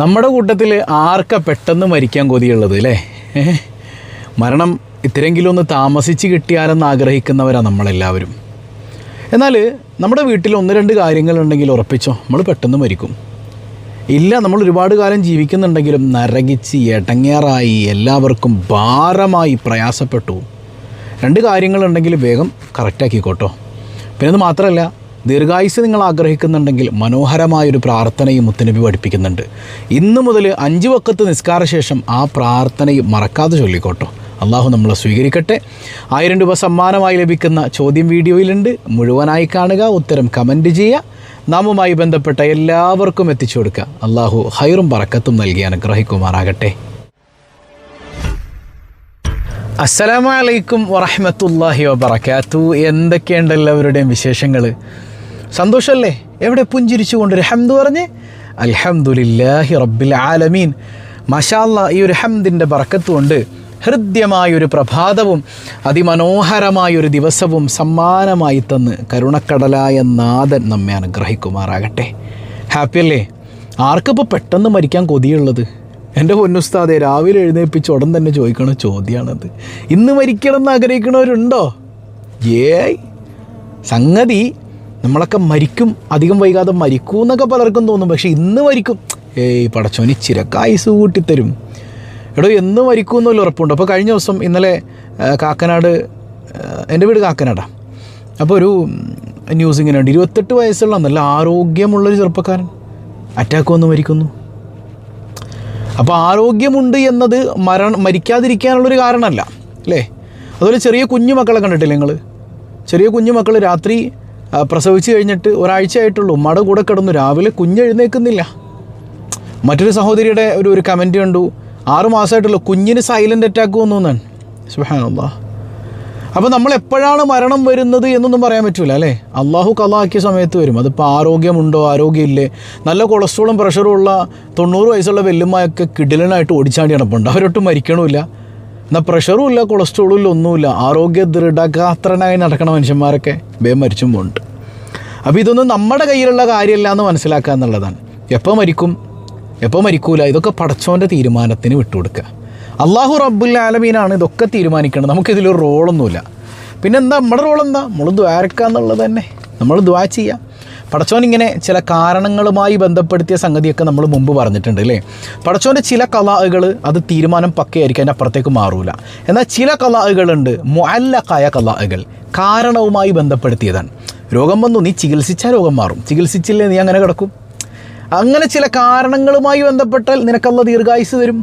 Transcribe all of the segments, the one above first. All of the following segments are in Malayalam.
നമ്മുടെ കൂട്ടത്തിൽ ആർക്കാ പെട്ടെന്ന് മരിക്കാൻ കൊതിയുള്ളത് അല്ലേ? മരണം ഇത്തിരെങ്കിലും ഒന്ന് താമസിച്ച് കിട്ടിയാലെന്ന് ആഗ്രഹിക്കുന്നവരാണ് നമ്മളെല്ലാവരും. എന്നാൽ നമ്മുടെ വീട്ടിൽ ഒന്ന് രണ്ട് കാര്യങ്ങളുണ്ടെങ്കിൽ ഉറപ്പിച്ചോ, നമ്മൾ പെട്ടെന്ന് മരിക്കും. ഇല്ല, നമ്മൾ ഒരുപാട് കാലം ജീവിക്കുന്നുണ്ടെങ്കിലും നരകിച്ച് എടങ്ങേറായി എല്ലാവർക്കും ഭാരമായി പ്രയാസപ്പെട്ടു. രണ്ട് കാര്യങ്ങളുണ്ടെങ്കിൽ വേഗം കറക്റ്റാക്കിക്കോട്ടോ. പിന്നെ അത് മാത്രമല്ല, ദീർഘായുസ് നിങ്ങൾ ആഗ്രഹിക്കുന്നുണ്ടെങ്കിൽ മനോഹരമായൊരു പ്രാർത്ഥനയും മുത്തുനബി പഠിപ്പിക്കുന്നുണ്ട്. ഇന്നു മുതൽ 5 വക്കത്ത് നിസ്കാര ശേഷം ആ പ്രാർത്ഥനയും മറക്കാതെ ചൊല്ലിക്കോട്ടോ. അള്ളാഹു നമ്മളെ സ്വീകരിക്കട്ടെ. 1000 രൂപ സമ്മാനമായി ലഭിക്കുന്ന ചോദ്യം വീഡിയോയിലുണ്ട്, മുഴുവനായി കാണുക, ഉത്തരം കമൻറ്റ് ചെയ്യുക, നാമുമായി ബന്ധപ്പെട്ട എല്ലാവർക്കും എത്തിച്ചു കൊടുക്കുക. അള്ളാഹു ഹൈറും ബറക്കത്തും നൽകി അനുഗ്രഹിക്കുമാറാകട്ടെ. അസ്സലാമു അലൈക്കും വറഹ്മത്തുള്ളാഹി വബറകാത്തു. എന്തൊക്കെയുണ്ട് എല്ലാവരുടെയും വിശേഷങ്ങൾ? സന്തോഷമല്ലേ? എവിടെ പുഞ്ചിരിച്ചുകൊണ്ടൊരു ഹംദ് പറഞ്ഞ് അൽഹംദുലില്ലാഹി റബ്ബിൽ ആലമീൻ. മാഷാ അല്ലാഹ്, ഈ ഒരു ഹംദിൻ്റെ ബറക്കത്ത് കൊണ്ട് ഹൃദ്യമായൊരു പ്രഭാതവും അതിമനോഹരമായൊരു ദിവസവും സമ്മാനമായി തന്ന് കരുണക്കടലായ നാഥൻ നമ്മെ അനുഗ്രഹിക്കുമാറാകട്ടെ. ഹാപ്പിയല്ലേ? ആർക്കിപ്പോൾ പെട്ടെന്ന് മരിക്കാൻ കൊതിയുള്ളത്? എൻ്റെ പൊന്നുസ്താദെ, രാവിലെ എഴുന്നേൽപ്പിച്ച് ഉടൻ തന്നെ ചോദിക്കണ ചോദ്യമാണത്. ഇന്ന് മരിക്കണം എന്ന് ആഗ്രഹിക്കണവരുണ്ടോ? സംഗതി നമ്മളൊക്കെ മരിക്കും, അധികം വൈകാതെ മരിക്കും എന്നൊക്കെ പലർക്കും തോന്നും. പക്ഷേ ഇന്ന് മരിക്കും, പടച്ചോന് ചിരക്കായുസ് കൂട്ടിത്തരും. എടോ, എന്ന് മരിക്കും എന്നല്ല ഉറപ്പുണ്ട്. അപ്പോൾ കഴിഞ്ഞ ദിവസം ഇന്നലെ കാക്കനാട്, എൻ്റെ വീട് കാക്കനാടാണ്. അപ്പോൾ ഒരു ന്യൂസ് ഇങ്ങനെ ഉണ്ട്, 28 വയസ്സുള്ള നല്ല ആരോഗ്യമുള്ളൊരു ചെറുപ്പക്കാരൻ അറ്റാക്ക് വന്ന് മരിക്കുന്നു. അപ്പോൾ ആരോഗ്യമുണ്ട് എന്നത് മരിക്കാതിരിക്കാനുള്ളൊരു കാരണമല്ല അല്ലേ? അതുപോലെ ചെറിയ കുഞ്ഞു മക്കളെ കണ്ടിട്ടില്ലേ നിങ്ങൾ? ചെറിയ കുഞ്ഞു മക്കൾ രാത്രി പ്രസവിച്ച് കഴിഞ്ഞിട്ട് ഒരാഴ്ചയായിട്ടുള്ളൂ, ഉമ്മയുടെ കൂടെ കിടന്നു, രാവിലെ കുഞ്ഞെഴുന്നേൽക്കുന്നില്ല. മറ്റൊരു സഹോദരിയുടെ ഒരു കമൻറ്റ് കണ്ടു, 6 മാസമായിട്ടുള്ളൂ, കുഞ്ഞിന് സൈലൻ്റ് അറ്റാക്ക് വന്നു എന്നാണ്. സുബ്ഹാനല്ലാഹ്. അപ്പോൾ നമ്മൾ എപ്പോഴാണ് മരണം വരുന്നത് എന്നൊന്നും പറയാൻ പറ്റില്ല അല്ലേ? അള്ളാഹു ഖളാക്കിയ സമയത്ത് വരും. അതിപ്പോൾ ആരോഗ്യമുണ്ടോ ആരോഗ്യമില്ലേ? നല്ല കൊളസ്ട്രോളും പ്രഷറും ഉള്ള 90 വയസ്സുള്ള വെല്ലുമ്മയൊക്കെ കിടിലനായിട്ട് ഓടിച്ചാണ്ടി നടപ്പുണ്ട്. അവരൊട്ടും മരിക്കണമില്ല, എന്നാൽ പ്രഷറും ഇല്ല, കൊളസ്ട്രോളും ഇല്ല, ഒന്നുമില്ല. ആരോഗ്യ ദൃഢഗാത്രനായി നടക്കണ മനുഷ്യന്മാരൊക്കെ വേഗം മരിച്ചും പോകുന്നുണ്ട്. അപ്പോൾ ഇതൊന്നും നമ്മുടെ കയ്യിലുള്ള കാര്യമല്ല എന്ന് മനസ്സിലാക്കുക എന്നുള്ളതാണ്. എപ്പോൾ മരിക്കും എപ്പോൾ മരിക്കൂല, ഇതൊക്കെ പടച്ചോൻ്റെ തീരുമാനത്തിന് വിട്ടുകൊടുക്കുക. അള്ളാഹു റബ്ബുൽ ആലമീനാണ് ഇതൊക്കെ തീരുമാനിക്കേണ്ടത്. നമുക്കിതിലൊരു റോളൊന്നുമില്ല. പിന്നെ എന്താ നമ്മുടെ റോളെന്താ? നമ്മൾ ദ്വാരക്കുക എന്നുള്ളത് തന്നെ. നമ്മൾ ദ്വാ ചെയ്യുക. പടച്ചോൻ ഇങ്ങനെ ചില കാരണങ്ങളുമായി ബന്ധപ്പെടുത്തിയ സംഗതിയൊക്കെ നമ്മൾ മുമ്പ് പറഞ്ഞിട്ടുണ്ട് അല്ലേ? പടച്ചോൻ്റെ ചില കലാഹുകൾ അത് തീരുമാനം പക്കയായിരിക്കും, അതിൻ്റെ അപ്പുറത്തേക്ക് മാറൂല. എന്നാൽ ചില കലാഹുകളുണ്ട്, മുഅല്ലഖായ കലാഹുകൾ, കാരണവുമായി ബന്ധപ്പെടുത്തിയതാണ്. രോഗം വന്നു, നീ ചികിത്സിച്ചാൽ രോഗം മാറും, ചികിത്സിച്ചില്ലേ നീ അങ്ങനെ കിടക്കും. അങ്ങനെ ചില കാരണങ്ങളുമായി ബന്ധപ്പെട്ടാൽ നിനക്കല്ല ദീർഘായുസ് തരും.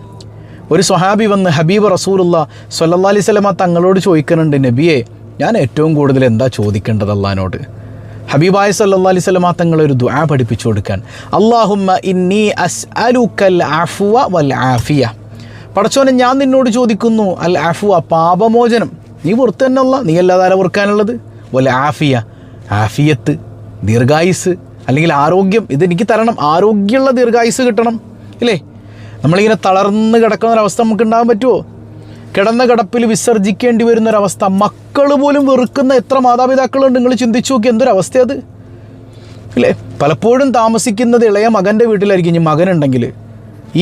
ഒരു സ്വഹാബി വന്ന് ഹബീബ് റസൂലുള്ളാഹി സ്വല്ലല്ലാഹി അലൈഹി വസല്ലമ തങ്ങളോട് ചോദിക്കുന്നുണ്ട്, നബിയെ, ഞാൻ ഏറ്റവും കൂടുതൽ എന്താ ചോദിക്കേണ്ടത് അള്ളാഹിനോട്? ഹബീബായ സല്ലല്ലാഹി അലൈഹി വസല്ലമ തങ്ങളൊരു ദുആ പഠിപ്പിച്ചു കൊടുക്കാൻ, അല്ലാഹുമ്മ ഇന്നി അസ്അലുക്കൽ അഫ്വ വൽ ആഫിയ. പടച്ചോനെ, ഞാൻ നിന്നോട് ചോദിക്കുന്നു അൽ അഫ്വ, പാപമോചനം. നീ പുറത്ത് തന്നെ അല്ല, നീ അല്ലാതെ പൊറുക്കാനുള്ളത്. വൽ ആഫിയ, ആഫിയത്ത്, ദീർഘായുസ് അല്ലെങ്കിൽ ആരോഗ്യം, ഇതെനിക്ക് തരണം. ആരോഗ്യമുള്ള ദീർഘായുസ് കിട്ടണം ഇല്ലേ? നമ്മളിങ്ങനെ തളർന്ന് കിടക്കുന്ന ഒരവസ്ഥ നമുക്ക് ഉണ്ടാകാൻ പറ്റുമോ? കിടന്ന കിടപ്പിൽ വിസർജിക്കേണ്ടി വരുന്നൊരവസ്ഥ, മക്കൾ പോലും വെറുക്കുന്ന എത്ര മാതാപിതാക്കളുണ്ട് നിങ്ങൾ ചിന്തിച്ചു നോക്കി. എന്തൊരവസ്ഥയത് ഇല്ലേ? പലപ്പോഴും താമസിക്കുന്നത് ഇളയ മകൻ്റെ വീട്ടിലായിരിക്കും. ഇനി മകനുണ്ടെങ്കിൽ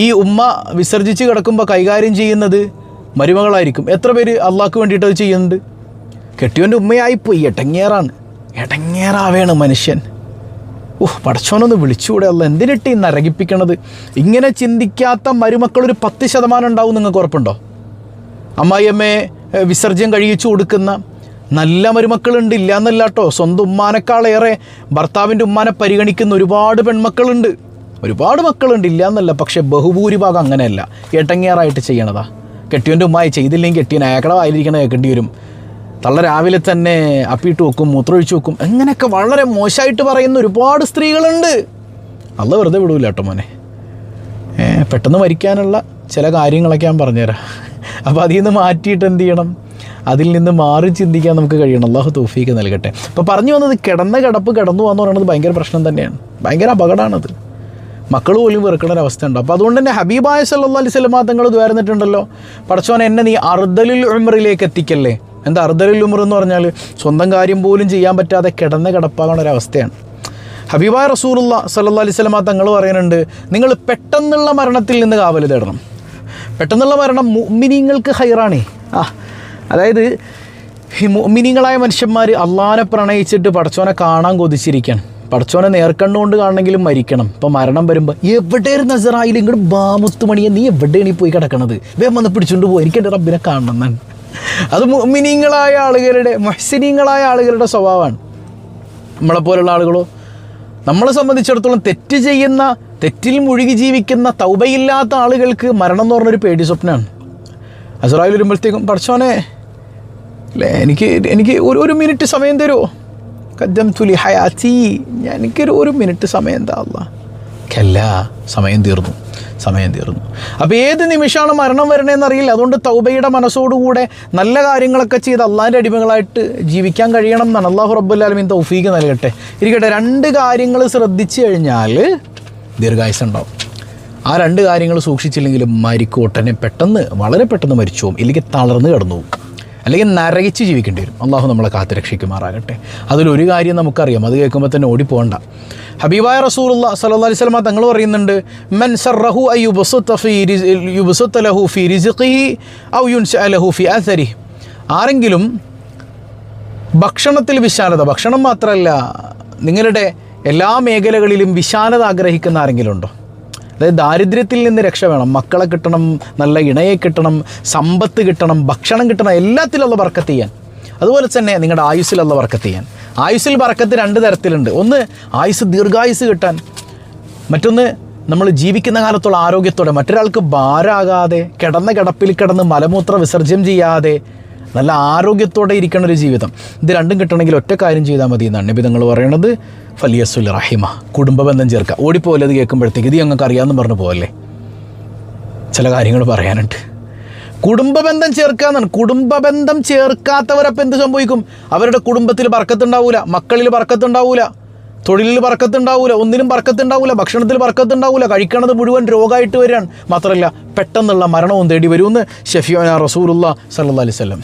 ഈ ഉമ്മ വിസർജിച്ച് കിടക്കുമ്പോൾ കൈകാര്യം ചെയ്യുന്നത് മരുമകളായിരിക്കും. എത്ര പേര് അള്ളാഹ്ക്ക് വേണ്ടിയിട്ട് അത് ചെയ്യുന്നുണ്ട്? കെട്ടിയവൻ്റെ ഉമ്മയായിപ്പോയി, എടങ്ങേറാവേണ് മനുഷ്യൻ. പടച്ചോനൊന്ന് വിളിച്ചുകൂടെ? അല്ല, എന്തിനിട്ട് ഈ നരകിപ്പിക്കണത്? ഇങ്ങനെ ചിന്തിക്കാത്ത മരുമക്കളൊരു 10% ഉണ്ടാവും. നിങ്ങൾക്ക് ഉറപ്പുണ്ടോ? അമ്മായിയമ്മയെ വിസർജ്യം കഴിയിച്ചു കൊടുക്കുന്ന നല്ല മരുമക്കളുണ്ട്, ഇല്ല എന്നല്ല കേട്ടോ. സ്വന്തം ഉമ്മാനേക്കാളേറെ ഭർത്താവിൻ്റെ ഉമ്മാനെ പരിഗണിക്കുന്ന ഒരുപാട് പെൺമക്കളുണ്ട്, ഒരുപാട് മക്കളുണ്ട്, ഇല്ല എന്നല്ല. പക്ഷേ ബഹുഭൂരിഭാഗം അങ്ങനെയല്ല, എടങ്ങേറായിട്ട് ചെയ്യണതാ. കെട്ടിയവൻ്റെ ഉമ്മായി ചെയ്തില്ലെങ്കിൽ കെട്ടിയൻ അയാക്കടെ വായിലിരിക്കണ കേൾക്കേണ്ടി വരും. തള്ള രാവിലെ തന്നെ അപ്പിയിട്ട് വെക്കും, മൂത്രമൊഴിച്ച് വെക്കും, അങ്ങനെയൊക്കെ വളരെ മോശമായിട്ട് പറയുന്ന ഒരുപാട് സ്ത്രീകളുണ്ട്. അല്ല വെറുതെ വിടൂല കേട്ടോ മോനെ. പെട്ടെന്ന് മരിക്കാനുള്ള ചില കാര്യങ്ങളൊക്കെ ഞാൻ പറഞ്ഞുതരാം. അപ്പോൾ അതിൽ നിന്ന് മാറ്റിയിട്ട് എന്ത് ചെയ്യണം? അതിൽ നിന്ന് മാറി ചിന്തിക്കാൻ നമുക്ക് കഴിയണം. അള്ളാഹു തൗഫീക്ക് നൽകട്ടെ. അപ്പോൾ പറഞ്ഞു വന്നത്, കിടന്ന കിടപ്പ് കിടന്നു എന്ന് പറയുന്നത് ഭയങ്കര പ്രശ്നം തന്നെയാണ്, ഭയങ്കര അപകടമാണത്. മക്കൾ പോലും വെറുക്കുന്ന ഒരവസ്ഥ ഉണ്ട്. അപ്പോൾ അതുകൊണ്ട് തന്നെ ഹബീബായ സല്ലല്ലാഹി അലൈഹി വസല്ലമ തങ്ങൾ ദ്വാരന്നിട്ടുണ്ടല്ലോ, പടച്ചോനെ, എന്നെ നീ അർദലുൽ ഉംറിലേക്ക് എത്തിക്കല്ലേ. എന്താ അർദലുൽ ഉംർ എന്ന് പറഞ്ഞാൽ? സ്വന്തം കാര്യം പോലും ചെയ്യാൻ പറ്റാതെ കിടന്ന കിടപ്പാകുന്ന ഒരവസ്ഥയാണ്. ഹബീബായ റസൂലുള്ളാഹി സ്വല്ലല്ലാഹി അലൈഹി വസല്ലം തങ്ങൾ പറയുന്നുണ്ട്, നിങ്ങൾ പെട്ടെന്നുള്ള മരണത്തിൽ നിന്ന് കാവൽ തേടണം. പെട്ടെന്നുള്ള മരണം മുഅ്മിനീങ്ങൾക്ക് ഖൈറാണേ. അതായത് ഈ മുഅ്മിനീങ്ങളായ മനുഷ്യന്മാർ അള്ളാഹനെ പ്രണയിച്ചിട്ട് പടച്ചോനെ കാണാൻ കൊതിച്ചിരിക്കണം. പടച്ചോനെ നേർക്കണ്ണുകൊണ്ട് കാണണമെങ്കിലും മരിക്കണം. ഇപ്പോൾ മരണം വരുമ്പോൾ എവിടെയായിരുന്നു അസ്രായീൽ, ഇങ്ങോട്ട് ബാമുത്തുമണിയെ നീ എവിടെയാണ് ഈ പോയി കിടക്കണത്, വേഗം വന്ന് പിടിച്ചുകൊണ്ട് പോയി, എനിക്ക് എൻ്റെ റബ്ബിനെ കാണണം എന്നാണ്. അത് മുഅ്മിനീങ്ങളായ ആളുകളുടെ, മുഹ്സിനീങ്ങളായ ആളുകളുടെ സ്വഭാവമാണ്. നമ്മളെപ്പോലുള്ള ആളുകളോ, നമ്മളെ സംബന്ധിച്ചിടത്തോളം തെറ്റ് ചെയ്യുന്ന, തെറ്റിൽ മുഴുകി ജീവിക്കുന്ന, തൗബയില്ലാത്ത ആളുകൾക്ക് മരണം എന്ന് പറഞ്ഞൊരു പേടി സ്വപ്നമാണ്. അസ്രായീൽ വരുമ്പോഴത്തേക്കും പടച്ചോനെ അല്ലേ എനിക്ക് ഒരു മിനിറ്റ് സമയം തരുമോ, ഖദ്ദംതു ഹയാത്തി, എനിക്കൊരു മിനിറ്റ് സമയം എന്താ അല്ലാ, കല്ല, സമയം തീർന്നു. അപ്പോൾ ഏത് നിമിഷമാണ് മരണം വരണേന്നറിയില്ല. അതുകൊണ്ട് തൗബയുടെ മനസ്സോടുകൂടെ നല്ല കാര്യങ്ങളൊക്കെ ചെയ്ത് അള്ളാഹിൻ്റെ അടിമകളായിട്ട് ജീവിക്കാൻ കഴിയണം എന്നാണ്. അല്ലാഹു റബ്ബുൽ ആലമീൻ തൗഫീഖ് നൽകട്ടെ. ഇരിക്കട്ടെ, 2 കാര്യങ്ങൾ ശ്രദ്ധിച്ചു കഴിഞ്ഞാൽ ദീർഘായുസ്സ് ഉണ്ടാവും. ആ 2 കാര്യങ്ങൾ സൂക്ഷിച്ചില്ലെങ്കിൽ മരിക്കോട്ടനെ പെട്ടെന്ന്, വളരെ പെട്ടെന്ന് മരിച്ചു പോകും, ഇല്ലെങ്കിൽ തളർന്ന് കിടന്നു പോകും, അല്ലെങ്കിൽ നരകിച്ച് ജീവിക്കേണ്ടി വരും. അള്ളാഹു നമ്മളെ കാത്തുരക്ഷിക്കുമാറാകട്ടെ. അതിലൊരു കാര്യം നമുക്കറിയാം, അത് കേൾക്കുമ്പോൾ തന്നെ ഓടിപ്പോകണ്ട. ഹബീബായ റസൂലുള്ളാഹി സ്വല്ലല്ലാഹി അലൈഹി വസല്ലം തങ്ങൾ പറയുന്നുണ്ട്, മൻ സറഹു യുബ്സത ലഹു ഫീ റിസ്ഖിഹി ഔ യുൻശഅ ലഹു ഫീ അഥരിഹി. ആരെങ്കിലും ഭക്ഷണത്തിൽ വിശാലത, ഭക്ഷണം മാത്രമല്ല നിങ്ങളുടെ എല്ലാ മേഖലകളിലും വിശാലത ആഗ്രഹിക്കുന്ന ആരെങ്കിലും ഉണ്ടോ? അതായത് ദാരിദ്ര്യത്തിൽ നിന്ന് രക്ഷ വേണം, മക്കളെ കിട്ടണം, നല്ല ഇണയെ കിട്ടണം, സമ്പത്ത് കിട്ടണം, ഭക്ഷണം കിട്ടണം, എല്ലാത്തിലുള്ള ബർക്കത്ത് ചെയ്യാൻ. അതുപോലെ തന്നെ നിങ്ങളുടെ ആയുസ്സിലുള്ള ബർക്കത്ത് ചെയ്യാൻ. ആയുസ്സിൽ ബർക്കത്ത് 2 തരത്തിലുണ്ട്. ഒന്ന് ആയുസ്, ദീർഘായുസ് കിട്ടാൻ. മറ്റൊന്ന് നമ്മൾ ജീവിക്കുന്ന കാലത്തുള്ള ആരോഗ്യത്തോടെ, മറ്റൊരാൾക്ക് ഭാരമാകാതെ, കിടന്ന കിടപ്പിൽ കിടന്ന് മലമൂത്ര വിസർജ്യം ചെയ്യാതെ നല്ല ആരോഗ്യത്തോടെ ഇരിക്കുന്ന ഒരു ജീവിതം. ഇത് 2ഉം കിട്ടണമെങ്കിൽ ഒറ്റ കാര്യം ചെയ്താൽ മതി എന്നാണ് നബി തങ്ങൾ പറയണത്, ഫലിയസുൽ റഹിമ, കുടുംബ ബന്ധം ചേർക്കുക. ഓടിപ്പോലെ അത് കേൾക്കുമ്പോഴത്തേക്ക് ഇത് ഞങ്ങൾക്ക് അറിയാമെന്ന് പറഞ്ഞു പോകല്ലേ, ചില കാര്യങ്ങൾ പറയാനുണ്ട്. കുടുംബ ബന്ധം ചേർക്കുക എന്നാണ്. കുടുംബ ബന്ധം ചേർക്കാത്തവരപ്പം എന്ത് സംഭവിക്കും? അവരുടെ കുടുംബത്തിൽ ബർക്കത്തുണ്ടാവൂല, മക്കളിൽ ബർക്കത്തുണ്ടാവൂല, തൊഴിലിൽ ബർക്കത്തുണ്ടാവൂല, ഒന്നിനും ബർക്കത്തുണ്ടാവൂല, ഭക്ഷണത്തിൽ ബർക്കത്തുണ്ടാവൂല, കഴിക്കണത് മുഴുവൻ രോഗമായിട്ട് വരികയാണ്. മാത്രമല്ല പെട്ടെന്നുള്ള മരണവും തേടി വരുമെന്ന് ഷഫീഉനാ റസൂലുള്ളാഹി സ്വല്ലല്ലാഹി അലൈഹി വസല്ലം.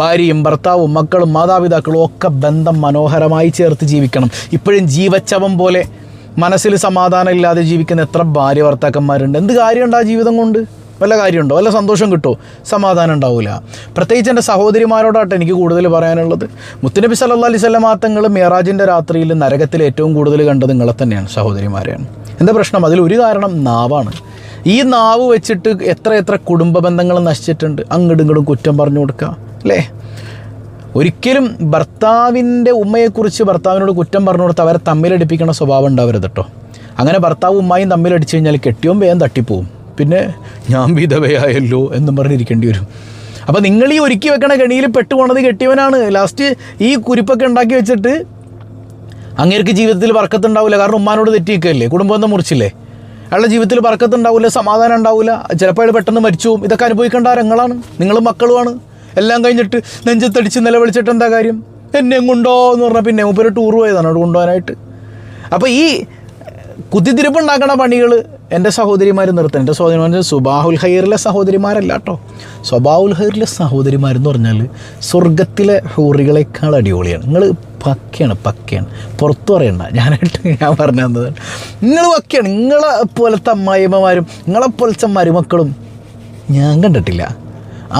ഭാര്യയും ഭർത്താവും മക്കളും മാതാപിതാക്കളും ഒക്കെ ബന്ധം മനോഹരമായി ചേർത്ത് ജീവിക്കണം. ഇപ്പോഴും ജീവച്ചവം പോലെ മനസ്സിൽ സമാധാനം ഇല്ലാതെ ജീവിക്കുന്ന എത്ര ഭാര്യ ഭർത്താക്കന്മാരുണ്ട്. എന്ത് കാര്യമുണ്ട് ആ ജീവിതം കൊണ്ട്? വല്ല കാര്യമുണ്ടോ? വല്ല സന്തോഷം കിട്ടുമോ? സമാധാനം ഉണ്ടാവില്ല. പ്രത്യേകിച്ച് എൻ്റെ സഹോദരിമാരോടാട്ടെ എനിക്ക് കൂടുതൽ പറയാനുള്ളത്, മുത്തുനബി സല്ലല്ലാഹി അലൈഹി വസല്ലം തങ്ങൾ മിഅ്റാജിൻ്റെ രാത്രിയിൽ നരകത്തിൽ ഏറ്റവും കൂടുതൽ കണ്ടത് നിങ്ങളെ തന്നെയാണ്, സഹോദരിമാരെയാണ്. എന്താ പ്രശ്നം? അതിലൊരു കാരണം നാവാണ്. ഈ നാവ് വെച്ചിട്ട് എത്ര കുടുംബ ബന്ധങ്ങൾ നശിച്ചിട്ടുണ്ട്. അങ്ങോട്ടും ഇങ്ങോട്ടും കുറ്റം പറഞ്ഞു കൊടുക്കുക അല്ലേ? ഒരിക്കലും ഭർത്താവിൻ്റെ ഉമ്മയെക്കുറിച്ച് ഭർത്താവിനോട് കുറ്റം പറഞ്ഞു കൊടുത്ത് അവരെ തമ്മിലടിപ്പിക്കുന്ന സ്വഭാവം ഉണ്ടാവരുത് കേട്ടോ. അങ്ങനെ ഭർത്താവും ഉമ്മയും തമ്മിലടിച്ചു കഴിഞ്ഞാൽ കെട്ടിയോൻ വേഗം തട്ടിപ്പോവും. പിന്നെ ഞാൻ വിധവയായല്ലോ എന്നും പറഞ്ഞിരിക്കേണ്ടി വരും. അപ്പോൾ നിങ്ങൾ ഈ ഒരുക്കി വെക്കണ കെണിയിൽ പെട്ടുപോണത് കെട്ടിയവനാണ്. ലാസ്റ്റ് ഈ കുരിപ്പൊക്കെ ഉണ്ടാക്കി വെച്ചിട്ട് അങ്ങേർക്ക് ജീവിതത്തിൽ ബർക്കത്തുണ്ടാവില്ല. കാരണം ഉമ്മാനോട് തെറ്റിയിക്കല്ലേ, കുടുംബബന്ധം മുറിച്ചില്ലേ, അയാളുടെ ജീവിതത്തിൽ ബർക്കത്തുണ്ടാവില്ല, സമാധാനം ഉണ്ടാവില്ല, ചിലപ്പോൾ അയാൾ പെട്ടെന്ന് മരിച്ചു പോകും. ഇതൊക്കെ അനുഭവിക്കേണ്ട ആരങ്ങളാണ്, നിങ്ങളും മക്കളുമാണ്. എല്ലാം കഴിഞ്ഞിട്ട് നെഞ്ചത്തടിച്ച് നിലവിളിച്ചിട്ട് എന്താ കാര്യം? എന്നെ കൊണ്ടോ എന്ന് പറഞ്ഞാൽ പിന്നെ മൂപ്പര് ടൂർ പോയതാണ് അവിടെ കൊണ്ടുപോകാനായിട്ട്. അപ്പോൾ ഈ കുത്തിത്തിരിപ്പുണ്ടാക്കണ പണികൾ എൻ്റെ സഹോദരിമാർ നിർത്തണം. എൻ്റെ സഹോദരിമാർ സുബാഹുൽ ഖൈറിലെ സഹോദരിമാരല്ല കേട്ടോ. സ്വബാഹുൽ ഖൈറിലെ സഹോദരിമാരെന്ന് പറഞ്ഞാൽ സ്വർഗത്തിലെ ഹൂറികളെക്കാൾ അടിപൊളിയാണ്. നിങ്ങൾ പക്കയാണ്, പുറത്തു പറയണ്ട, ഞാൻ പറഞ്ഞു തന്നതാണ്. നിങ്ങൾ പക്കയാണ്. നിങ്ങളെ പോലത്തെ അമ്മായിമ്മമാരും നിങ്ങളെപ്പോലത്തെ മരുമക്കളും ഞാൻ കണ്ടിട്ടില്ല.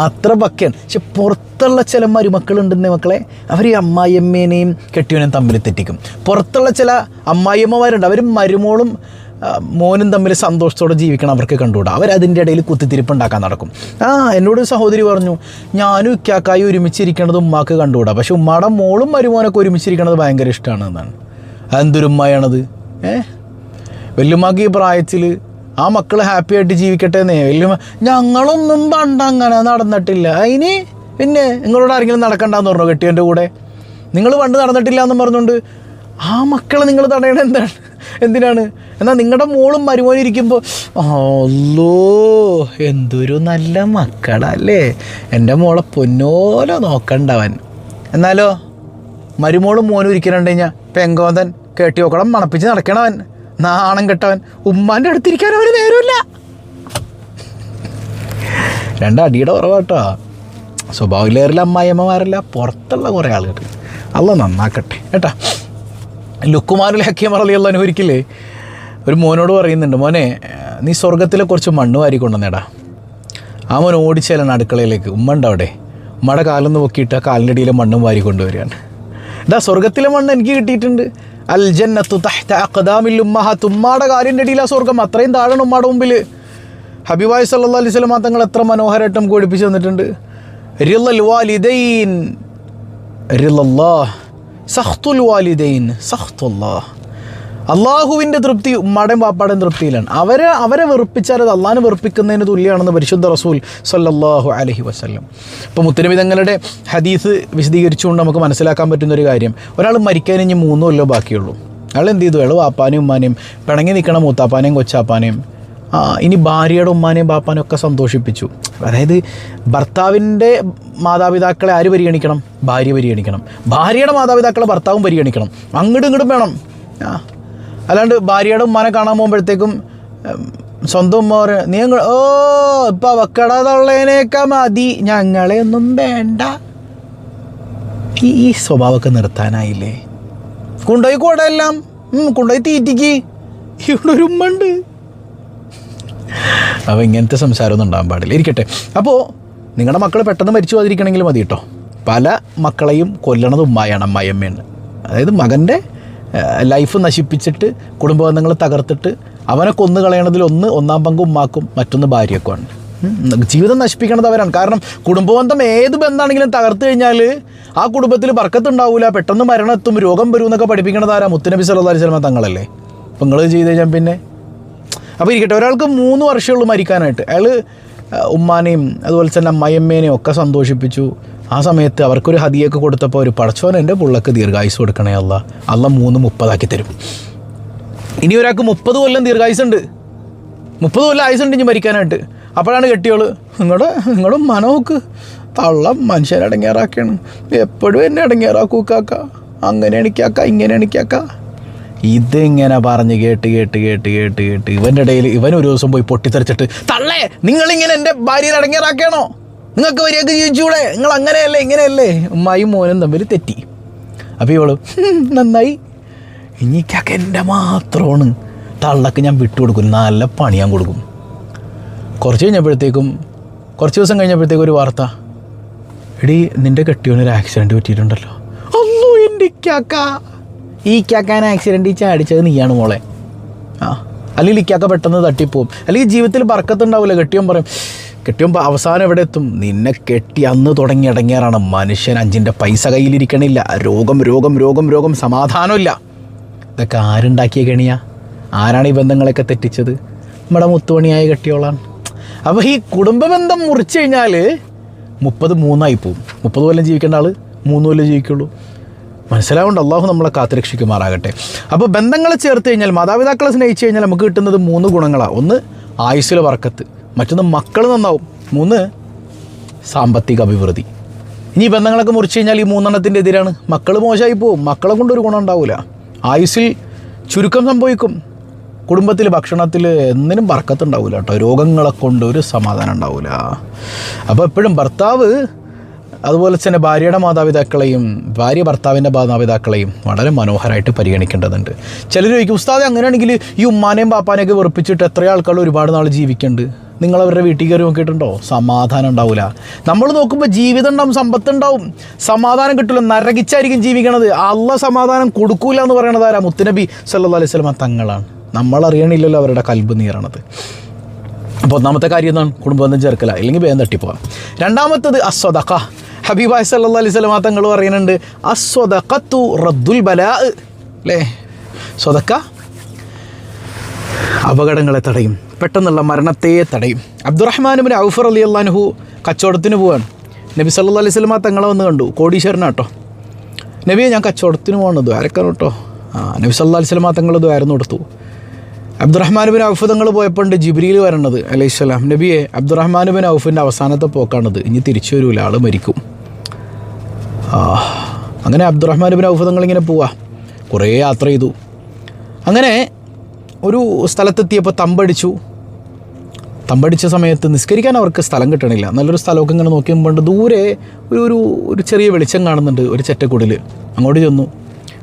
അത്ര പക്കയാണ്. പക്ഷെ പുറത്തുള്ള ചില മരുമക്കളുണ്ടെന്ന് മക്കളെ, അവർ ഈ അമ്മായിയമ്മേനെയും കെട്ടിയവനെയും തമ്മിൽ തെറ്റിക്കും. പുറത്തുള്ള ചില അമ്മായിയമ്മമാരുണ്ട്, അവർ മരുമോളും മോനും തമ്മിൽ സന്തോഷത്തോടെ ജീവിക്കണം അവർക്ക് കണ്ടുകൂടാ. അവരതിൻ്റെ ഇടയിൽ കുത്തിത്തിരിപ്പുണ്ടാക്കാൻ നടക്കും. എന്നോട് സഹോദരി പറഞ്ഞു, ഞാനും ഇക്കാക്കായി ഒരുമിച്ചിരിക്കണത് ഉമ്മാക്ക് കണ്ടുകൂടാ, പക്ഷെ ഉമ്മാടെ മോളും മരുമോനൊക്കെ ഒരുമിച്ചിരിക്കണത് ഭയങ്കര ഇഷ്ടമാണ് എന്നാണ്. അതെന്തൊരു ഉമ്മയാണത്? വല്യമ്മക്ക് ഈ പ്രായത്തിൽ ആ മക്കൾ ഹാപ്പി ആയിട്ട് ജീവിക്കട്ടെ എന്നേ. വല്യമ്മ ഞങ്ങളൊന്നും പണ്ട് അങ്ങനെ നടന്നിട്ടില്ല. അതിന് പിന്നെ നിങ്ങളോട് ആരെങ്കിലും നടക്കണ്ടെന്ന് പറഞ്ഞോ കെട്ടിയവൻ്റെ കൂടെ? നിങ്ങൾ പണ്ട് നടന്നിട്ടില്ല എന്നും പറഞ്ഞുകൊണ്ട് ആ മക്കളെ നിങ്ങൾ തടയണ എന്തിനാണ്? എന്നാൽ നിങ്ങളുടെ മോളും മരുമോനും ഇരിക്കുമ്പോൾ അല്ലോ എന്തൊരു നല്ല മക്കളല്ലേ, എൻ്റെ മോളെ പൊന്നോലോ നോക്കണ്ടവൻ. എന്നാലോ മരുമോളും മോനും ഇരിക്കണുണ്ട് കഴിഞ്ഞാൽ പെങ്കോന്തൻ കേട്ടിയോക്കളം മണപ്പിച്ച് നടക്കണവൻ, നാണം കെട്ടവൻ. ഉമ്മാൻ്റെ അടുത്തിരിക്കാൻ അവർ നേരമില്ല. രണ്ടടിയുടെ കുറവാട്ടോ. സ്വഭാവത്തിലേറില്ല അമ്മായിയമ്മമാരല്ല, പുറത്തുള്ള കുറേ ആളുകൾ. അല്ല നന്നാക്കട്ടെ കേട്ടാ. ലുക്കുമാനുൽ ഹക്കീം റളിയല്ലാഹു അൻഹു ഒരിക്കലേ ഒരു മോനോട് പറയുന്നുണ്ട്, മോനെ നീ സ്വർഗത്തിലെ കുറച്ച് മണ്ണ് വാരി കൊണ്ടുവന്നേടാ. ആ മോൻ ഓടിച്ചേലാണ് അടുക്കളയിലേക്ക്. ഉമ്മ ഉണ്ട് അവിടെ. ഉമ്മയുടെ കാലൊന്ന് പൊക്കിയിട്ട് ആ കാലിൻ്റെ അടിയിലെ മണ്ണും വാരി കൊണ്ടുവരികയാണ്. ഇതാ സ്വർഗത്തിലെ മണ്ണ് എനിക്ക് കിട്ടിയിട്ടുണ്ട്. അൽ ജന്നത്തു തഹ്ത അഖ്ദാമിൽ ഉമ്മഹാത്ത്. ഉമ്മയുടെ കാലിൻ്റെ അടിയിൽ ആ സ്വർഗം അത്രയും താഴാണ് ഉമ്മയുടെ മുമ്പിൽ. ഹബീബായി സല്ലല്ലാഹു അലൈഹി വസല്ലം തങ്ങൾ എത്ര മനോഹരമായിട്ട് നമുക്ക് പഠിപ്പിച്ച് തന്നിട്ടുണ്ട്. റിളൽ വാലിദൈൻ റിളല്ലാഹ്, സഖ്തുൽ വാലിദൈൻ സഖ്തുല്ലാഹ്. അള്ളാഹുവിൻ്റെ തൃപ്തി ഉമ്മയുടെയും പാപ്പാടെയും തൃപ്തിയിലാണ്. അവരെ വെറുപ്പിച്ചാൽ അത് അള്ളാഹിനെ വെറുപ്പിക്കുന്നതിന് തുല്യമാണെന്ന് പരിശുദ്ധ റസൂൽ സല്ലല്ലാഹു അലൈഹി വസല്ലം. ഇപ്പോൾ മുത്തനബി തങ്ങളുടെ ഹദീസ് വിശദീകരിച്ചുകൊണ്ട് നമുക്ക് മനസ്സിലാക്കാൻ പറ്റുന്നൊരു കാര്യം, ഒരാൾ മരിക്കാൻ ഇനി 3 കൊല്ലം ബാക്കിയുള്ളൂ. അയാൾ എന്ത് ചെയ്തു? അയാൾ വാപ്പാനെയും ഉമ്മാനെയും പിണങ്ങി നിൽക്കണ മൂത്താപ്പാനെയും കൊച്ചാപ്പാനെയും ഇനി ഭാര്യയുടെ ഉമ്മാനെയും ബാപ്പാനെയും ഒക്കെ സന്തോഷിപ്പിച്ചു. അതായത് ഭർത്താവിൻ്റെ മാതാപിതാക്കളെ ആര് പരിഗണിക്കണം? ഭാര്യ പരിഗണിക്കണം. ഭാര്യയുടെ മാതാപിതാക്കളെ ഭർത്താവും പരിഗണിക്കണം. അങ്ങോട്ടും ഇങ്ങോട്ടും വേണം. അല്ലാണ്ട് ഭാര്യയുടെ ഉമ്മാനെ കാണാൻ പോകുമ്പോഴത്തേക്കും സ്വന്തം ഉമ്മ പറയും, നീ ഓ ഇപ്പം അവക്കടതുള്ളതിനേക്കാ മതി, ഞങ്ങളെ ഒന്നും വേണ്ട. ഈ സ്വഭാവമൊക്കെ നിർത്താനായില്ലേ? കൊണ്ടുപോയി കൂടെല്ലാം കൊണ്ടുപോയി തീറ്റിക്ക്, ഇവിടെ ഒരു ഉമ്മ ഉണ്ട്. അപ്പോൾ ഇങ്ങനത്തെ സംസാരമൊന്നും ഉണ്ടാകാൻ പാടില്ല. ഇരിക്കട്ടെ. അപ്പോൾ നിങ്ങളുടെ മക്കൾ പെട്ടെന്ന് മരിച്ചു പോകാതിരിക്കണമെങ്കിൽ മതി കേട്ടോ. പല മക്കളെയും കൊല്ലണത് ഉമ്മായാണ്, അമ്മായിയമ്മയാണ്. അതായത് മകൻ്റെ ലൈഫ് നശിപ്പിച്ചിട്ട് കുടുംബബന്ധങ്ങൾ തകർത്തിട്ട് അവനെ കൊന്നു കളയണതിൽ ഒന്നാം പങ്ക് ഉമ്മാക്കും, മറ്റൊന്ന് ഭാര്യക്കുമാണ്. ജീവിതം നശിപ്പിക്കണത് അവരാണ്. കാരണം കുടുംബബന്ധം ഏത് ബന്ധമാണെങ്കിലും തകർത്ത് കഴിഞ്ഞാൽ ആ കുടുംബത്തിൽ ബർക്കത്തുണ്ടാവില്ല, പെട്ടെന്ന് മരണം എത്തും, രോഗം വരും എന്നൊക്കെ പഠിപ്പിക്കണത് ആരാ? മുത്തുനബി സല്ലല്ലാഹു അലൈഹി വസല്ലം തങ്ങളല്ലേ. അപ്പോൾ നിങ്ങൾ ചെയ്ത് കഴിഞ്ഞാൽ പിന്നെ അപ്പോൾ ഇരിക്കട്ടെ. ഒരാൾക്ക് 3 വർഷമുള്ളൂ മരിക്കാനായിട്ട്. അയാൾ ഉമ്മാനെയും അതുപോലെ തന്നെ അമ്മായിയമ്മേനെയും ഒക്കെ സന്തോഷിപ്പിച്ചു. ആ സമയത്ത് അവർക്കൊരു ഹദിയൊക്കെ കൊടുത്തപ്പോൾ ഒരു പടച്ചോൻ എൻ്റെ പുള്ളക്ക് ദീർഘായുസ് കൊടുക്കണേ അല്ല 3:30 തരും. ഇനി ഒരാൾക്ക് 30 കൊല്ലം ദീർഘായുസുണ്ട്, 30 കൊല്ലം ആയുസുണ്ട് ഇനി മരിക്കാനായിട്ട്. അപ്പോഴാണ് കെട്ടിയോള്, നിങ്ങളുടെ മനോക്ക് തള്ള മനുഷ്യനെ അടങ്ങേറാക്കാണ്, എപ്പോഴും എന്നെ അടങ്ങേറാക്കൂ കാക്ക, അങ്ങനെ എണിക്കാക്ക, ഇങ്ങനെ എണിക്കാക്ക. ഇതിങ്ങനെ പറഞ്ഞ് കേട്ട് ഇവൻ്റെ ഇടയിൽ ഇവൻ ഒരു ദിവസം പോയി പൊട്ടിത്തെറിച്ചിട്ട്, തള്ളേ നിങ്ങളിങ്ങനെ എൻ്റെ ഭാര്യയിൽ അടങ്ങേറാക്കണോ? നിങ്ങൾക്ക് വരിയൊക്കെ ജീവിച്ചൂടെ? നിങ്ങൾ അങ്ങനെയല്ലേ ഇങ്ങനെയല്ലേ? ഉമ്മായും മോനും തമ്മിൽ തെറ്റി. അപ്പോൾ ഇവള് നന്നായി, ഇനിക്കൊക്കെ എൻ്റെ മാത്രമാണ്, തള്ളക്ക് ഞാൻ വിട്ടുകൊടുക്കും, നല്ല പണി ഞാൻ കൊടുക്കും. കുറച്ച് ദിവസം കഴിഞ്ഞപ്പോഴത്തേക്കും ഒരു വാർത്ത, എടീ നിൻ്റെ കെട്ടിയോനൊരു ആക്സിഡൻറ്റ് പറ്റിയിട്ടുണ്ടല്ലോ. അല്ലോ എൻ്റെ ഇക്കാക്ക, ഈ ഇക്കാക്കാൻ ആക്സിഡൻറ്റ് ചാടിച്ചത് നീയാണ് മോളെ. അല്ലെങ്കിൽ ഇക്കാക്ക പെട്ടെന്ന് തട്ടിപ്പോവും, അല്ലെങ്കിൽ ജീവിതത്തിൽ ബർക്കത്തുണ്ടാവില്ല. കെട്ടിയോൻ പറയും, കെട്ടിയോൻ അവസാനം എവിടെ എത്തും? നിന്നെ കെട്ടി അന്ന് തുടങ്ങി അടങ്ങിയാറാണ് മനുഷ്യൻ 5 പൈസ കയ്യിലിരിക്കണില്ല, രോഗം, സമാധാനമില്ല. ഇതൊക്കെ ആരുണ്ടാക്കിയ കെണിയാ? ആരാണ് ഈ ബന്ധങ്ങളൊക്കെ തെറ്റിച്ചത്? നമ്മുടെ മുത്തുമണിയായ കെട്ടിയോളാണ്. അപ്പോൾ ഈ കുടുംബ ബന്ധം മുറിച്ച് കഴിഞ്ഞാൽ 33 പോവും. 30 കൊല്ലം ജീവിക്കേണ്ട ആൾ 3 കൊല്ലം ജീവിക്കുള്ളൂ. മനസ്സിലാവുണ്ട്. അള്ളാഹു നമ്മളെ കാത്തുരക്ഷിക്കുമാറാകട്ടെ. അപ്പോൾ ബന്ധങ്ങളെ ചേർത്ത് കഴിഞ്ഞാൽ, മാതാപിതാക്കളെ സ്നേഹിച്ച് കഴിഞ്ഞാൽ നമുക്ക് കിട്ടുന്നത് 3 ഗുണങ്ങളാണ്. ഒന്ന് ആയുസ്സിലെ ബർക്കത്ത്, മറ്റൊന്ന് മക്കൾ നന്നാവും, 3 സാമ്പത്തിക അഭിവൃദ്ധി. ഇനി ബന്ധങ്ങളൊക്കെ മുറിച്ച് കഴിഞ്ഞാൽ ഈ 3 എതിരാണ്. മക്കൾ മോശമായി പോവും, മക്കളെ കൊണ്ടൊരു ഗുണം ഉണ്ടാവില്ല, ആയുസ്സിൽ ചുരുക്കം സംഭവിക്കും, കുടുംബത്തിൽ ഭക്ഷണത്തിൽ എന്തിനും ബർക്കത്തുണ്ടാവില്ല കേട്ടോ, രോഗങ്ങളെ കൊണ്ട് ഒരു സമാധാനം ഉണ്ടാവില്ല. അപ്പോൾ എപ്പോഴും ഭർത്താവ് അതുപോലെ തന്നെ ഭാര്യയുടെ മാതാപിതാക്കളെയും ഭാര്യ ഭർത്താവിൻ്റെ മാതാപിതാക്കളെയും വളരെ മനോഹരമായിട്ട് പരിഗണിക്കേണ്ടതുണ്ട്. ചിലർ ചോദിക്കും, ഉസ്താദെ അങ്ങനെയാണെങ്കിൽ ഈ ഉമ്മാനെയും പാപ്പാനെയൊക്കെ വെറുപ്പിച്ചിട്ട് എത്ര ആൾക്കാർ ഒരുപാട് നാൾ ജീവിക്കുന്നുണ്ട്, നിങ്ങളവരുടെ വീട്ടിൽ കയറി നോക്കിയിട്ടുണ്ടോ? സമാധാനം ഉണ്ടാവില്ല. നമ്മൾ നോക്കുമ്പോൾ ജീവിതം ഉണ്ടാവും, സമ്പത്തുണ്ടാവും, സമാധാനം കിട്ടില്ല, നരകിച്ചായിരിക്കും ജീവിക്കണത്. അള്ളാഹ് സമാധാനം കൊടുക്കൂല എന്ന് പറയണത് ആരാ? മുത്തുനബി സല്ലല്ലാഹു അലൈഹി വസല്ലം തങ്ങളാണ്. നമ്മളറിയണില്ലല്ലോ അവരുടെ കൽബ് നീറണത്. അപ്പോൾ ഒന്നാമത്തെ കാര്യം എന്താണ്? കുടുംബബന്ധം ചേർക്കല, ഇല്ലെങ്കിൽ വേഗം തട്ടിപ്പോവാം. രണ്ടാമത്തത് അസ്വദഖ. ഹബീബായി സല്ലല്ലാഹു അലൈഹി വസല്ലം തങ്ങൾ പറയുന്നുണ്ട്, അസ്വദഖത്തു റദ്ദുൽ ബലാ. അല്ലേ? സ്വതക്ക അപകടങ്ങളെ തടയും, പെട്ടെന്നുള്ള മരണത്തെ തടയും. അബ്ദുറഹ്മാൻ ഇബ്നു ഔഫ് റളിയല്ലാഹു അൻഹു കച്ചവടത്തിന് പോവാണ്. നബി സല്ലല്ലാഹു അലൈഹി വസല്ലം തങ്ങളെ വന്ന് കണ്ടു. കോടീശ്വരനാട്ടോ. നബിയെ ഞാൻ കച്ചവടത്തിന് പോകണം, ദ്വാരക്കാൻ കേട്ടോ. നബി സല്ലല്ലാഹു അലൈഹി വസല്ലം തങ്ങൾ ദ്വാരന്ന് കൊടുത്തു. അബ്ദുറഹ്മാൻ ഇബ്നു ഔഫ് തങ്ങൾ പോയപ്പോണ്ട് ജിബ്രീൽ വരണത് അലൈഹിസ്സലാം, നബിയെ അബ്ദുറഹ്മാൻ ഇബ്നു ഔഫിൻ്റെ അവസാനത്തെ പോക്കാണത്, ഇനി തിരിച്ചു വരൂല, ആൾ മരിക്കും. അങ്ങനെ അബ്ദുറഹ്മാൻ ഇബ്നു ഔഫ് തങ്ങളിങ്ങനെ പോവാ, കുറേ യാത്ര ചെയ്തു. അങ്ങനെ ഒരു സ്ഥലത്തെത്തിയപ്പോൾ തമ്പടിച്ച സമയത്ത് നിസ്കരിക്കാൻ അവർക്ക് സ്ഥലം കിട്ടണില്ല. നല്ലൊരു സ്ഥലമൊക്കെ ഇങ്ങനെ നോക്കിയപ്പോൾ ദൂരെ ഒരു ചെറിയ വെളിച്ചം കാണുന്നുണ്ട്, ഒരു ചെറ്റക്കുടിൽ. അങ്ങോട്ട് ചെന്നു.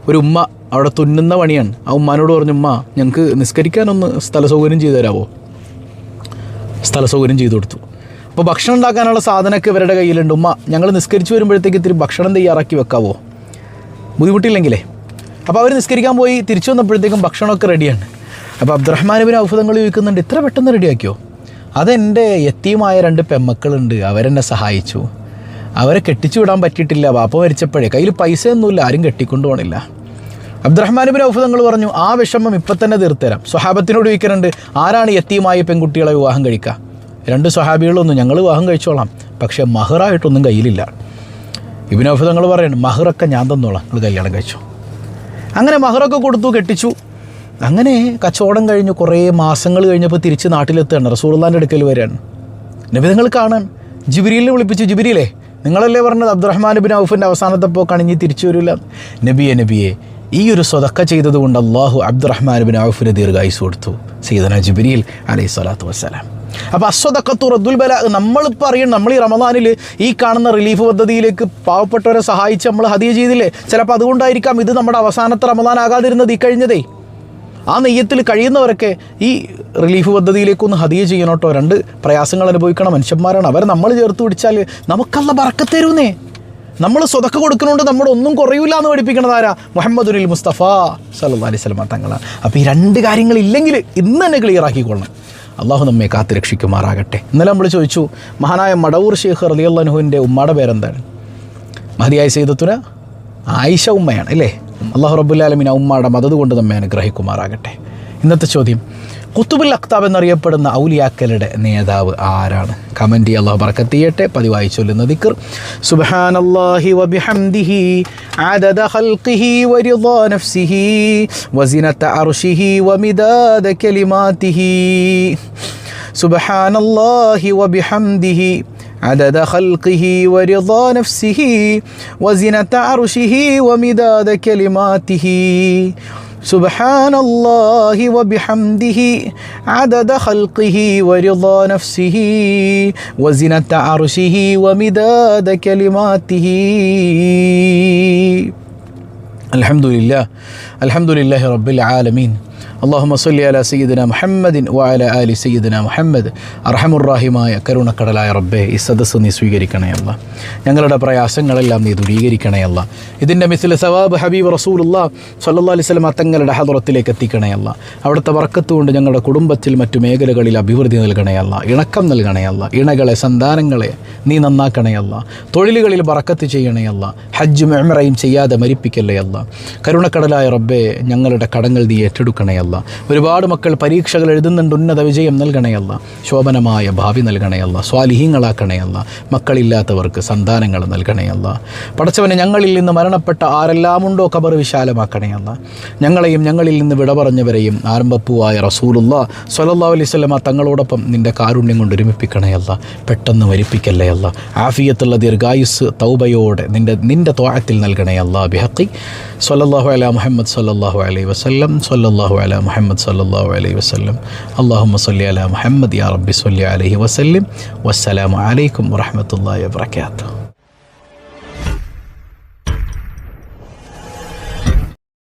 ഒരു ഉമ്മ അവിടെ തുന്നുന്ന പണിയാണ്. ആ ഉമ്മാനോട് പറഞ്ഞു, ഉമ്മ ഞങ്ങൾക്ക് നിസ്കരിക്കാനൊന്ന് സ്ഥല സൗകര്യം ചെയ്തു തരാമോ? സ്ഥല സൗകര്യം ചെയ്തു കൊടുത്തു. അപ്പോൾ ഭക്ഷണം ഉണ്ടാക്കാനുള്ള സാധനമൊക്കെ ഇവരുടെ കയ്യിലുണ്ട്. ഉമ്മ ഞങ്ങൾ നിസ്കരിച്ച് വരുമ്പോഴത്തേക്ക് ഇത്തിരി ഭക്ഷണം തയ്യാറാക്കി വെക്കാവോ, ബുദ്ധിമുട്ടില്ലെങ്കിലേ. അപ്പോൾ അവർ നിസ്കരിക്കാൻ പോയി തിരിച്ചു വന്നപ്പോഴത്തേക്കും ഭക്ഷണമൊക്കെ റെഡിയാണ്. അപ്പോൾ അബ്ദുറഹ്മാൻ ഇബ്നു ഔഫ് തങ്ങൾ ചോദിക്കുന്നുണ്ട്, ഇത്ര പെട്ടെന്ന് റെഡിയാക്കിയോ? അതെൻ്റെ യത്തീമായ 2 പെമ്മക്കളുണ്ട്, അവരെന്നെ സഹായിച്ചു. അവരെ കെട്ടിച്ചു വിടാൻ പറ്റിയിട്ടില്ല, വാപ്പ മരിച്ചപ്പോഴേ കയ്യിൽ പൈസയൊന്നുമില്ല, ആരും കെട്ടിക്കൊണ്ടു പോകണില്ല. അബ്ദുറഹ്മാൻ ഇബ്നു ഔഫ് തങ്ങൾ പറഞ്ഞു, ആ വിഷമം ഇപ്പം തന്നെ തീർത്തുതരാം. സ്വഹാബത്തിനോട് ചോദിക്കുന്നുണ്ട്, ആരാണ് യത്തീമായ പെൺകുട്ടികളെ വിവാഹം കഴിക്കുക? 2 സ്വഹാബികളൊന്നും, ഞങ്ങൾ വിവാഹം കഴിച്ചോളാം, പക്ഷേ മഹറായിട്ടൊന്നും കയ്യിലില്ല. ഇബ്നു ഔഫ് തങ്ങൾ പറയാണ്, മഹറൊക്കെ ഞാൻ തന്നോളാം, നിങ്ങൾ കല്യാണം കഴിച്ചു. അങ്ങനെ മഹറൊക്കെ കൊടുത്തു, കെട്ടിച്ചു. അങ്ങനെ കച്ചവടം കഴിഞ്ഞു കുറേ മാസങ്ങൾ കഴിഞ്ഞപ്പോൾ തിരിച്ച് നാട്ടിലെത്തുകയാണ്. റസൂലുള്ളാഹിൻ്റെ അടുക്കൽ വരികയാണ്. നബി തങ്ങൾ കാണാൻ ജിബ്രീലിനെ വിളിപ്പിച്ചു, ജിബ്രീലേ നിങ്ങളല്ലേ പറഞ്ഞത് അബ്ദുറഹ്മാൻ ഇബ്നു ഔഫിൻ്റെ അവസാനത്തെ പോക്കാണ്, ഇനി തിരിച്ചു വരില്ല. നബിയെ ഈ ഒരു സ്വതക്ക ചെയ്തതുകൊണ്ട് അള്ളാഹു അബ്ദുറഹ്മാൻ ഇബ്നു ഔഫിന് ദീർഘായുസ് കൊടുത്തു. സയ്യിദുനാ ജിബ്രീൽ അലൈഹി സ്വലാത്തു വസ്സലാം. അപ്പോൾ അസ്വദഖത്തു റദ്ദുൽ ബലാ, നമ്മളിപ്പോൾ അറിയണം, നമ്മൾ ഈ റമദാനിൽ ഈ കാണുന്ന റിലീഫ് പദ്ധതിയിലേക്ക് പാവപ്പെട്ടവരെ സഹായിച്ച് നമ്മൾ ഹദിയ ചെയ്തില്ലേ, ചിലപ്പോൾ അതുകൊണ്ടായിരിക്കാം ഇത് നമ്മുടെ അവസാനത്തെ റമദാൻ ആകാതിരുന്നത് ഈ കഴിഞ്ഞതേ. ആ നെയ്യത്തിൽ കഴിയുന്നവരൊക്കെ ഈ റിലീഫ് പദ്ധതിയിലേക്കൊന്ന് ഹദിയ ചെയ്യണം കേട്ടോ. 2 പ്രയാസങ്ങൾ അനുഭവിക്കണ മനുഷ്യന്മാരാണ്, അവരെ നമ്മൾ ചേർത്ത് പിടിച്ചാൽ നമുക്കല്ല ബറക്കത്ത് തരുന്നേ. നമ്മൾ സ്വതക്ക കൊടുക്കുന്നതുകൊണ്ട് നമ്മുടെ ഒന്നും കുറയൂല എന്ന് പഠിപ്പിക്കണത് ആരാ? മുഹമ്മദുൽ മുസ്തഫ സല്ലല്ലാഹു അലൈഹി വസല്ലം തങ്ങളാണ്. അപ്പോൾ ഈ 2 കാര്യങ്ങളില്ലെങ്കിൽ ഇന്ന് തന്നെ ക്ലിയർ ആക്കിക്കൊള്ളണം. അള്ളാഹു നമ്മെ കാത്ത് രക്ഷിക്കുമാറാകട്ടെ. ഇന്നലെ നമ്മൾ ചോദിച്ചു, മഹാനായ മടവൂർ ഷെയ്ഖ് റളിയല്ലാഹു അൻഹുവിൻ്റെ ഉമ്മയുടെ പേരെന്താണ്? മഹദിയായ സയ്യിദത്തുന ആയിഷ ഉമ്മയാണ് അല്ലേ? അള്ളാഹു റബ്ബുൽ ആലമീൻ ആ ഉമ്മയുടെ മദദ് കൊണ്ട് നമ്മെ അനുഗ്രഹിക്കുമാറാകട്ടെ. ഇന്നത്തെ ചോദ്യം, ഖുതുബുൽ അഖ്താബ് എന്നറിയപ്പെടുന്ന ഔലിയാക്കളുടെ നേതാവ് ആരാണ്? കമൻറ്റ് അള്ളാഹു ബറക്കത്ത് ചെയ്യട്ടെ. പതിവായി ചൊല്ലുന്ന ദിക്ർ സുബ്ഹാനല്ലാഹി വബിഹംദിഹി അദദ ഖൽഖിഹി വറിദാ നഫ്സിഹി വസിനത അർശിഹി വമിദാദ കലിമാതിഹി. സുബ്ഹാനല്ലാഹി വബിഹംദിഹി عدد خلقه ورضا نفسه وزنة عرشه ومداد كلماته. سبحان الله وبحمده عدد خلقه ورضا نفسه وزنة عرشه ومداد كلماته. الحمد لله رب العالمين. اللهم صل على سيدنا محمد وعلى آل سيدنا محمد. അർഹമുർറാഹിമായ കരുണക്കടലായ റബ്ബേ, ഈ സദസ്സ് നീ സ്വീകരിക്കണേ അല്ല. ഞങ്ങളുടെ പ്രയാസങ്ങളെല്ലാം നീ ദൂരീകരിക്കണേ അല്ല. ഇതിൻ്റെ മിസ്ല സവാബ് ഹബീബ് റസൂലുള്ളാഹി സ്വല്ലല്ലാഹു അലൈഹി വസല്ലം തങ്ങളുടെ ഹദറത്തിലേക്ക് എത്തിക്കണേ അല്ല. അവിടുത്തെ ബർക്കത്ത് കൊണ്ട് ഞങ്ങളുടെ കുടുംബത്തിൽ മറ്റു മേഖലകളിൽ അഭിവൃദ്ധി നൽകണേ അല്ല, ഇണക്കം നൽകണേ അല്ല, ഇണകളെ സന്താനങ്ങളെ നീ നന്നാക്കണേ അല്ല, തൊഴിലുകളിൽ ബർക്കത്ത് ചെയ്യണേ അല്ല, ഹജ്ജും ഉംറയും ചെയ്യാതെ മരിപ്പിക്കല്ലേ അല്ല. കരുണക്കടലായ റബ്ബേ, ഞങ്ങളുടെ കടങ്ങൾ നീ ഏറ്റെടുക്കണേ അല്ല. ഒരുപാട് മക്കൾ പരീക്ഷകൾ എഴുതുന്നുണ്ട്, ഉന്നത വിജയം നൽകണേ അല്ല, ശോഭനമായ ഭാവി നൽകണേ അല്ല, സ്വാലിഹീങ്ങളാക്കണേ അല്ല, മക്കളില്ലാത്തവർക്ക് സന്താനങ്ങൾ നൽകണേ അല്ല. പടച്ചവനെ, ഞങ്ങളിൽ നിന്ന് മരണപ്പെട്ട ആരെല്ലാമുണ്ടോ ഖബർ വിശാലമാക്കണേ അല്ല. ഞങ്ങളെയും ഞങ്ങളിൽ നിന്ന് വിട പറഞ്ഞവരെയും ആരംഭപ്പൂവായ റസൂലുള്ളാഹി സ്വല്ലല്ലാഹു അലൈഹി വസല്ലം തങ്ങളോടൊപ്പം നിൻ്റെ കാരുണ്യം കൊണ്ട് ഒരുമിപ്പിക്കണേ അല്ല. പെട്ടെന്ന് മരിപ്പിക്കല്ലേ അല്ല. ആഫിയത്തുള്ള ദീർഘായുസ് തൗബയോടെ നിൻ്റെ ത്വാഅത്തിൽ നൽകണേ അല്ല. ബിഹഖി സ്വല്ലല്ലാഹു അലാ മുഹമ്മദ് സ്വല്ലല്ലാഹു അലൈഹി വസല്ലം സ്വല്ലല്ലാഹു അലാ മുഹമ്മദ് സ്വല്ലല്ലാഹു അലൈഹി വസല്ലം. അല്ലാഹുമ്മ സ്വല്ലി അലാ മുഹമ്മദ് യാ റബ്ബി സ്വല്ലി അലൈഹി വസല്ലം. വസ്സലാമു അലൈക്കും വറഹ്മത്തുള്ളാഹി വബറകാതുഹു.